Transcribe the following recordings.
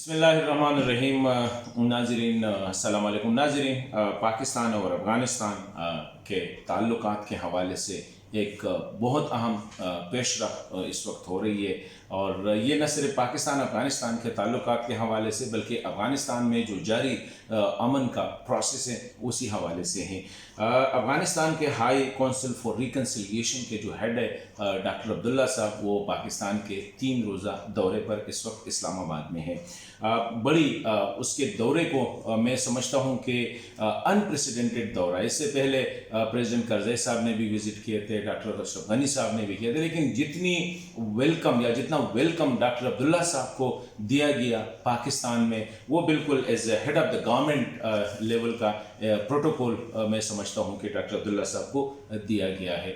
بسم اللہ الرحمن الرحیم ناظرین السلام علیکم ناظرین پاکستان اور افغانستان کے تعلقات کے حوالے سے ایک بہت اہم پیش رفت اس وقت ہو رہی ہے اور یہ نہ صرف پاکستان افغانستان کے تعلقات کے حوالے سے بلکہ افغانستان میں جو جاری امن کا پروسیس ہے اسی حوالے سے ہیں۔ افغانستان کے ہائی کونسل فار ریکنسیلیشن کے جو ہیڈ ہے ڈاکٹر عبداللہ صاحب، وہ پاکستان کے 3 روزہ دورے پر اس وقت اسلام آباد میں ہیں۔ بڑی اس کے دورے کو میں سمجھتا ہوں کہ انپریسیڈنٹڈ دورہ، اس سے پہلے پریزیڈنٹ کرزئی صاحب نے بھی وزٹ کیے تھے، ڈاکٹر اشرف غنی صاحب نے بھی کیے تھے، لیکن جتنا ویلکم ڈاکٹر عبداللہ صاحب کو دیا گیا پاکستان میں، وہ بالکل as a head of the government level کا پروٹوکول میں سمجھتا ہوں کہ ڈاکٹر عبداللہ صاحب کو دیا گیا ہے۔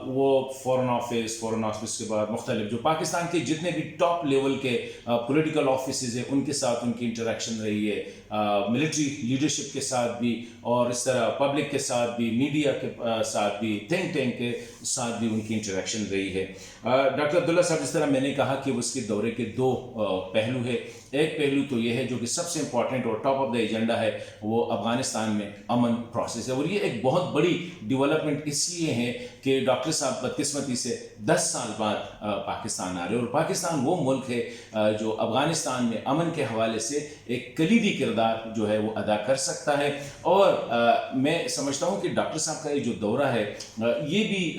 وہ فورن آفس کے بعد مختلف جو پاکستان کے جتنے بھی ٹاپ لیول کے پولیٹیکل آفیسز ہیں ان کے ساتھ ان کی انٹریکشن رہی ہے، ملٹری لیڈرشپ کے ساتھ بھی، اور اس طرح پبلک کے ساتھ بھی، میڈیا کے ساتھ بھی، تھنک ٹینک کے ساتھ بھی ان کی انٹریکشن رہی ہے۔ ڈاکٹر عبداللہ صاحب، جس طرح میں نے کہا کہ اس کے دورے کے 2 پہلو ہے۔ ایک پہلو تو یہ ہے جو کہ سب سے امپورٹنٹ اور ٹاپ آف دا ایجنڈا ہے، وہ افغانستان میں امن پروسیس ہے، اور یہ ایک بہت بڑی ڈیولپمنٹ اس لیے ہے کہ ڈاکٹر صاحب بدقسمتی سے 10 سال بعد پاکستان آ رہے ہیں، اور پاکستان وہ ملک ہے جو افغانستان میں امن کے حوالے سے ایک کلیدی کردار جو ہے وہ ادا کر سکتا ہے۔ اور میں سمجھتا ہوں کہ ڈاکٹر صاحب کا یہ جو دورہ ہے یہ بھی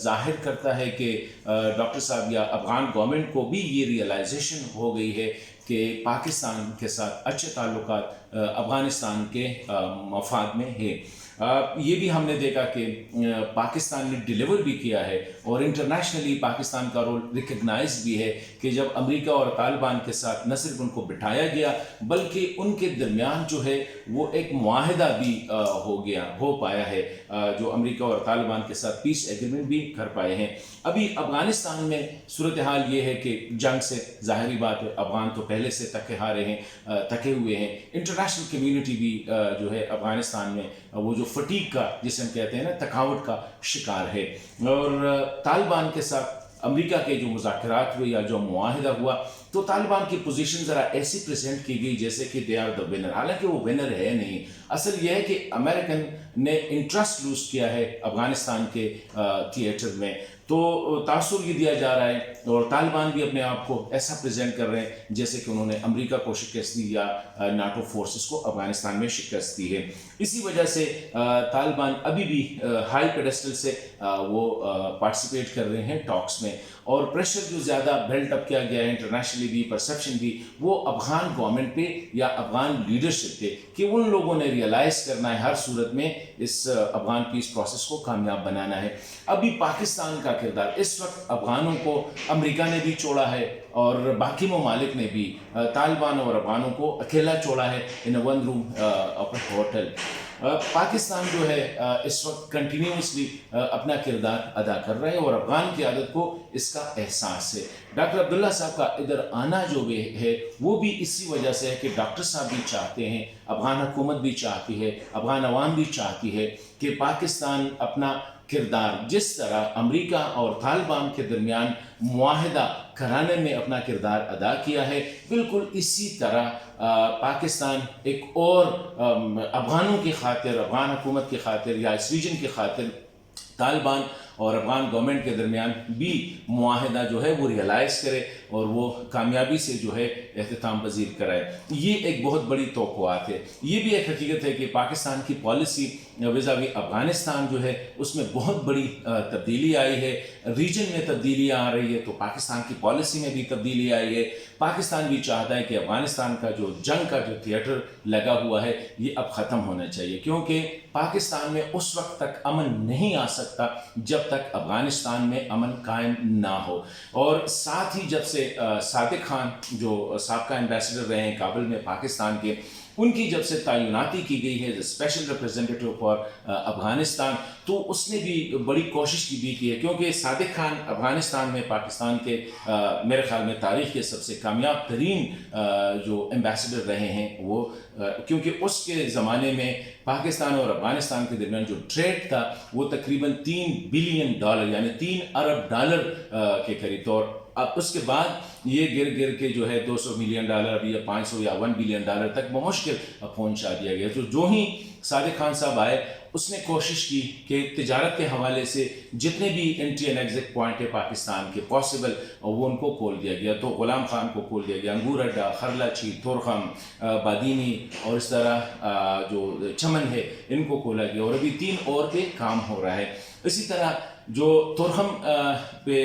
ظاہر کرتا ہے کہ ڈاکٹر صاحب یا افغان گورنمنٹ کو بھی یہ ریئلائزیشن ہو گئی ہے کہ پاکستان کے ساتھ اچھے تعلقات افغانستان کے مفاد میں ہے۔ یہ بھی ہم نے دیکھا کہ پاکستان نے ڈیلیور بھی کیا ہے، اور انٹرنیشنلی پاکستان کا رول ریکگنائز بھی ہے کہ جب امریکہ اور طالبان کے ساتھ نہ صرف ان کو بٹھایا گیا بلکہ ان کے درمیان جو ہے وہ ایک معاہدہ بھی ہو پایا ہے، جو امریکہ اور طالبان کے ساتھ پیس ایگریمنٹ بھی کر پائے ہیں۔ ابھی افغانستان میں صورتحال یہ ہے کہ جنگ سے ظاہری بات ہے افغان تو پہلے سے تکے ہوئے ہیں۔ انٹرنیشنل کمیونٹی بھی جو ہے افغانستان میں وہ جو فٹیگ کا، جسے ہم کہتے ہیں نا، تھکاوٹ کا شکار ہے، اور طالبان کے ساتھ امریکہ کے جو مذاکرات ہوئے یا جو معاہدہ ہوا تو طالبان کی پوزیشن ذرا ایسی پریزنٹ کی گئی جیسے کہ دے آر دا ونر، حالانکہ وہ ونر ہے نہیں۔ اصل یہ ہے کہ امریکن نے انٹرسٹ لوز کیا ہے افغانستان کے تھیٹر میں، تو تاثر یہ دیا جا رہا ہے، اور طالبان بھی اپنے آپ کو ایسا پریزنٹ کر رہے ہیں جیسے کہ انہوں نے امریکہ کو شکست دی یا ناٹو فورسز کو افغانستان میں شکست دی ہے۔ اسی وجہ سے طالبان ابھی بھی ہائی پیڈسٹل سے وہ پارٹیسپیٹ کر رہے ہیں ٹاکس میں، اور پریشر جو زیادہ بلٹ اپ کیا گیا ہے انٹرنیشنلی بھی، پرسیپشن بھی، وہ افغان گورنمنٹ پہ یا افغان لیڈرشپ پہ، کہ ان لوگوں نے ریئلائز کرنا ہے ہر صورت میں اس افغان پیس پروسیس کو کامیاب بنانا ہے۔ ابھی پاکستان کا کردار اس وقت افغانوں کو امریکہ نے بھی چھوڑا ہے، اور باقی ممالک نے بھی طالبان اور افغانوں کو اکیلا چھوڑا ہے ان اے ون روم ہوٹل۔ پاکستان جو ہے اس وقت کنٹینیوسلی اپنا کردار ادا کر رہے ہیں، اور افغان قیادت کو اس کا احساس ہے۔ ڈاکٹر عبداللہ صاحب کا ادھر آنا جو بھی ہے وہ بھی اسی وجہ سے ہے کہ ڈاکٹر صاحب بھی چاہتے ہیں، افغان حکومت بھی چاہتی ہے، افغان عوام بھی چاہتی ہے کہ پاکستان اپنا کردار، جس طرح امریکہ اور طالبان کے درمیان معاہدہ کرانے میں اپنا کردار ادا کیا ہے، بالکل اسی طرح پاکستان ایک اور افغانوں کی خاطر، افغان حکومت کی خاطر یا اس ریجن کی خاطر طالبان اور افغان گورنمنٹ کے درمیان بھی معاہدہ جو ہے وہ ریئلائز کرے اور وہ کامیابی سے جو ہے اختتام پذیر کرائے۔ یہ ایک بہت بڑی توقعات ہے۔ یہ بھی ایک حقیقت ہے کہ پاکستان کی پالیسی ویزاوی افغانستان جو ہے اس میں بہت بڑی تبدیلی آئی ہے، ریجن میں تبدیلیاں آ رہی ہے، تو پاکستان کی پالیسی میں بھی تبدیلی آئی ہے۔ پاکستان بھی چاہتا ہے کہ افغانستان کا جو جنگ کا جو تھیٹر لگا ہوا ہے یہ اب ختم ہونا چاہیے، کیونکہ پاکستان میں اس وقت تک امن نہیں آ سکتا جب تک افغانستان میں امن قائم نہ ہو۔ اور ساتھ ہی جب سے صادق خان جو سابقہ ایمبیسڈر رہے ہیں کابل میں پاکستان کے، ان کی جب سے تعیناتی کی گئی ہے اسپیشل ریپرزینٹیٹیو فار افغانستان، تو اس نے بھی بڑی کوشش کی ہے، کیونکہ صادق خان افغانستان میں پاکستان کے میرے خیال میں تاریخ کے سب سے کامیاب ترین جو ایمبیسڈر رہے ہیں وہ، کیونکہ اس کے زمانے میں پاکستان اور افغانستان کے درمیان جو ٹریڈ تھا وہ تقریباً $3 بلین یعنی $3 ارب کے قریب، اور اب اس کے بعد یہ گر گر کے جو ہے $200 ملین ابھی یا 500 یا $1 بلین تک بمشکل پہنچا دیا گیا. تو جو ہی صادق خان صاحب آئے اس نے کوشش کی کہ تجارت کے حوالے سے جتنے بھی انٹری اینڈ ایگزٹ پوائنٹ ہے پاکستان کے پاسبل وہ ان کو کھول دیا گیا. تو غلام خان کو کھول دیا گیا, انگور اڈا, خرلاچی, تورخم, بادینی اور اس طرح جو چمن ہے ان کو کھولا گیا, اور ابھی 3 اور پہ کام ہو رہا ہے. اسی طرح جو تورخم پہ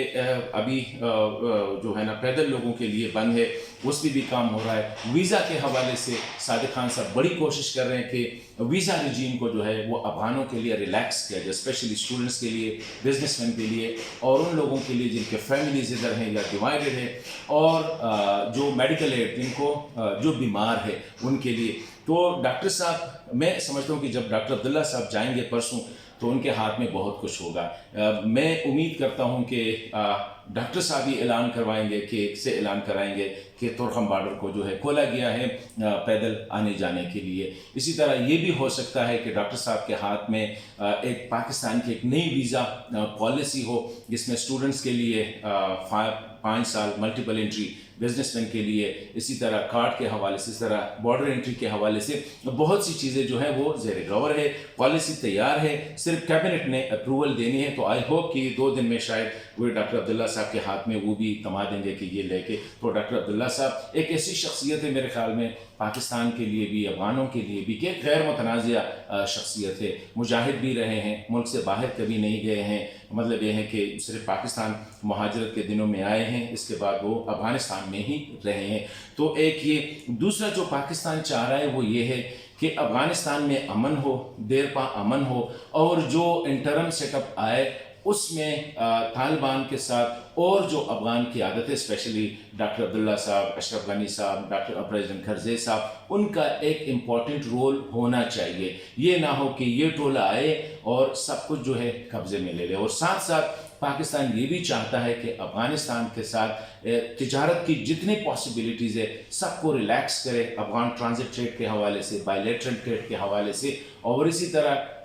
ابھی جو ہے نا پیدل لوگوں کے لیے بند ہے اس پہ بھی کام ہو رہا ہے. ویزا کے حوالے سے صادق خان صاحب بڑی کوشش کر رہے ہیں کہ ویزا رجیم کو جو ہے وہ افغانوں کے لیے ریلیکس کیا جائے, اسپیشلی اسٹوڈنٹس کے لیے, بزنس مین کے لیے, اور ان لوگوں کے لیے جن کے فیملیز ادھر ہیں یا ڈیوائڈڈ ہے, اور جو میڈیکل ایڈ جن کو جو بیمار ہے ان کے لیے. تو ڈاکٹر صاحب میں سمجھتا ہوں کہ جب ڈاکٹر عبداللہ صاحب جائیں گے پرسوں تو ان کے ہاتھ میں بہت کچھ ہوگا. میں امید کرتا ہوں کہ ڈاکٹر صاحب ہی اعلان کروائیں گے کہ سے اعلان کرائیں گے کہ تورخم بارڈر کو جو ہے کھولا گیا ہے پیدل آنے جانے کے لیے. اسی طرح یہ بھی ہو سکتا ہے کہ ڈاکٹر صاحب کے ہاتھ میں ایک پاکستان کی ایک نئی ویزا پالیسی ہو جس میں اسٹوڈنٹس کے لیے 5 سال ملٹیپل انٹری, بزنس مین کے لیے اسی طرح کارڈ کے حوالے سے, اس طرح بارڈر انٹری کے حوالے سے بہت سی چیزیں جو ہیں وہ زیر غور ہے. پالیسی تیار ہے, صرف کیبنٹ نے اپروول دینی ہے. تو آئی ہوپ کہ 2 دن میں شاید وہ ڈاکٹر عبداللہ صاحب کے ہاتھ میں وہ بھی تھما دیں گے کہ یہ لے کے. تو ڈاکٹر عبداللہ صاحب ایک ایسی شخصیت ہے میرے خیال میں پاکستان کے لیے بھی, افغانوں کے لیے بھی, کہ غیر متنازع شخصیت ہے. مجاہد بھی رہے ہیں, ملک سے باہر کبھی نہیں گئے ہیں, مطلب یہ ہے کہ صرف پاکستان مہاجرت کے دنوں میں آئے ہیں, اس کے بعد وہ افغانستان میں ہی رہے ہیں. تو ایک یہ دوسرا جو پاکستان چاہ رہا ہے وہ یہ ہے کہ افغانستان میں امن ہو, دیر پا امن ہو, اور جو انٹرم سیٹ اپ آئے اس میں طالبان کے ساتھ اور جو افغان قیادت ہے, اسپیشلی ڈاکٹر عبداللہ صاحب, اشرف غنی صاحب, ڈاکٹر پریزیڈنٹ کرزئی صاحب, ان کا ایک امپورٹنٹ رول ہونا چاہیے. یہ نہ ہو کہ یہ ٹولہ آئے اور سب کچھ جو ہے قبضے میں لے لے. اور ساتھ ساتھ پاکستان یہ بھی چاہتا ہے کہ افغانستان کے ساتھ تجارت کی جتنی پاسبلٹیز ہے سب کو ریلیکس کرے, افغان ٹرانزٹ ٹریڈ کے حوالے سے, بائی لیٹرل ٹریڈ کے حوالے سے, اور اسی طرح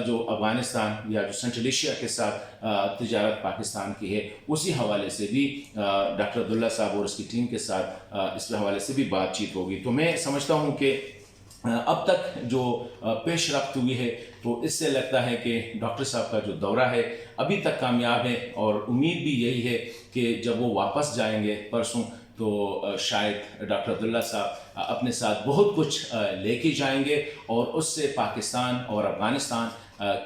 جو افغانستان یا جو سینٹرل ایشیا کے ساتھ تجارت پاکستان کی ہے اسی حوالے سے بھی ڈاکٹر عبداللہ صاحب اور اس کی ٹیم کے ساتھ اس کے حوالے سے بھی بات چیت ہوگی. تو میں سمجھتا ہوں کہ اب تک جو پیش رفت ہوئی ہے تو اس سے لگتا ہے کہ ڈاکٹر صاحب کا جو دورہ ہے ابھی تک کامیاب ہے, اور امید بھی یہی ہے کہ جب وہ واپس جائیں گے پرسوں تو شاید ڈاکٹر عبداللہ صاحب اپنے ساتھ بہت کچھ لے کے جائیں گے, اور اس سے پاکستان اور افغانستان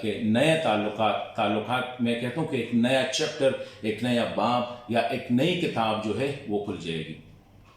کے نئے تعلقات میں کہتا ہوں کہ ایک نیا چیپٹر, ایک نیا باب یا ایک نئی کتاب جو ہے وہ کھل جائے گی.